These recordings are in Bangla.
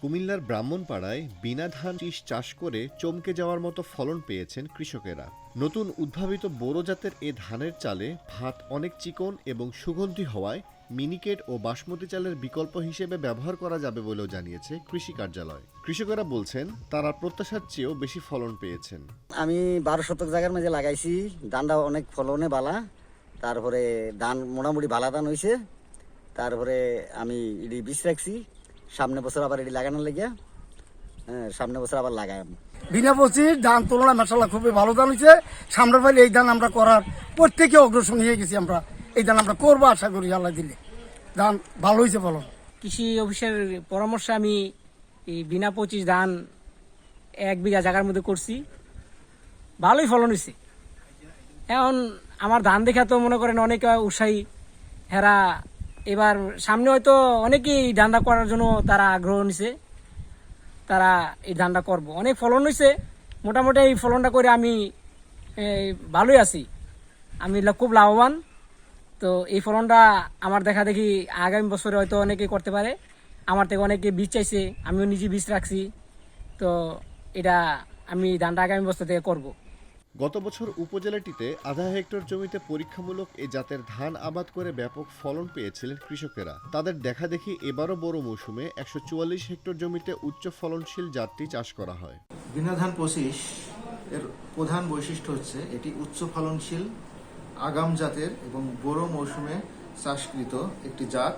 কুমিল্লার ব্রাহ্মণপাড়ায় বিনা ধান শীষ চাষ করে চমকে যাওয়ার মতো ফলন পেয়েছেন কৃষকেরা। নতুন উদ্ভাবিত বোরো জাতের এ ধানের চালে ভাত অনেক চিকন এবং সুগন্ধি হওয়ায় মিনিকেট ও বাসমতি চালের বিকল্প হিসেবে ব্যবহার করা যাবে বলেও জানিয়েছে কৃষি কার্যালয়। কৃষকেরা বলছেন তারা প্রত্যাশার চেয়েও বেশি ফলন পেয়েছেন। আমি 12 শতক জায়গার মাঝে লাগাইছি, ধানটা অনেক ফলনে বালা, তারপরে ধান মোটামুটি ভালো ধান হয়েছে। তারপরে আমি এটি বীজ রাখছি, সামনে বছর আবার এটি লাগানোর লেগে সামনে বছর আবার লাগাই। বিনা পচির ধান তুলনায় মাশাআল্লাহ খুবই ভালো ধান হয়েছে। সামনের বাইরে এই ধান আমরা করার প্রত্যেকে অগ্রসর হয়ে গেছি। আমরা এই ধান আমরা করবো আশা করি, আল্লাহ দিলে ধান ভালো হয়েছে ফলন। কৃষি অফিসের পরামর্শে আমি এই বিনা পচিশ ধান 1 বিঘা জায়গার মধ্যে করছি, ভালোই ফলন হয়েছে। এখন আমার ধান দেখা তো মনে করেন অনেকে উৎসাহী, হেরা এবার সামনে হয়তো অনেকেই এই ধানটা করার জন্য তারা আগ্রহ নিছে, তারা এই ধানটা করব। অনেক ফলন হয়েছে, মোটামুটি এই ফলনটা করে আমি ভালোই আছি, আমি খুব লাভবান। তো এই ফলনটা আমার দেখা দেখি আগামী বছরে হয়তো অনেকে করতে পারে। আমার থেকে অনেকে বীজ চাইছে, আমিও নিজে বীজ রাখছি। তো এটা আমি ধানটা আগামী বছর থেকে করব। গত বছর উপজেলাটিতে আধা হেক্টর জমিতে পরীক্ষামূলক এ জাতের ধান আবাদ করে ব্যাপক ফলন পেয়েছিলেন কৃষকেরা। তাদের দেখা দেখি এবারও বড় মৌসুমে 144 হেক্টর জমিতে উচ্চ ফলনশীল জাতটি চাষ করা হয়। বিনা ধান 25 এর প্রধান বৈশিষ্ট্য হচ্ছে এটি উচ্চ ফলনশীল আগাম জাতের এবং বড় মৌসুমে চাষকৃত একটি জাত।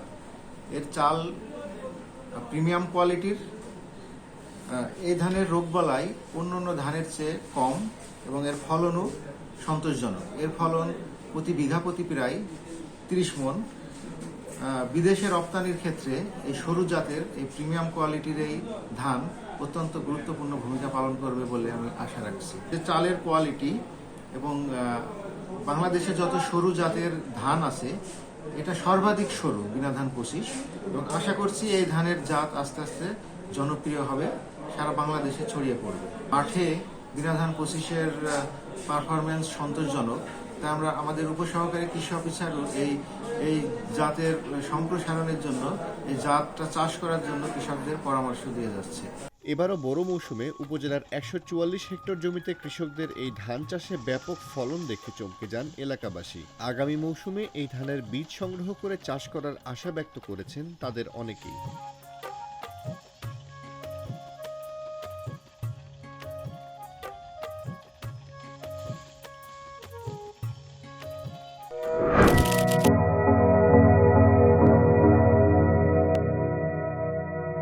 এর চাল প্রিমিয়াম কোয়ালিটির। এই ধানের রোগবালাই অন্যান্য ধানের চেয়ে কম এবং এর ফলনও সন্তোষজনক। এর ফলন প্রতি বিঘা প্রতি প্রায় 30 মণ। বিদেশে রপ্তানির ক্ষেত্রে এই সরু জাতের এই প্রিমিয়াম কোয়ালিটির এই ধান অত্যন্ত গুরুত্বপূর্ণ ভূমিকা পালন করবে বলে আমি আশা রাখছি। যে চালের কোয়ালিটি এবং বাংলাদেশে যত সরু জাতের ধান আছে, এটা সর্বাধিক সরু বিনা ধান 25, এবং আশা করছি এই ধানের জাত আস্তে আস্তে জনপ্রিয় হবে, সারা বাংলাদেশে ছড়িয়ে পড়বে। মাঠে বিনা ধান 25-এর পারফরমেন্স সন্তোষজনক, তাই আমরা আমাদের উপসহকারী কৃষি অফিসারও এই জাতের সম্প্রসারণের জন্য, এই জাতটা চাষ করার জন্য কৃষকদের পরামর্শ দিয়ে যাচ্ছে। এবারও বড় মৌসুমে উপজেলার 144 হেক্টর জমিতে কৃষকদের এই ধান চাষে ব্যাপক ফলন দেখে চমকে যান এলাকাবাসী। আগামী মৌসুমে এই ধানের বীজ সংগ্রহ করে চাষ করার আশা ব্যক্ত করেছেন তাদের অনেকেই।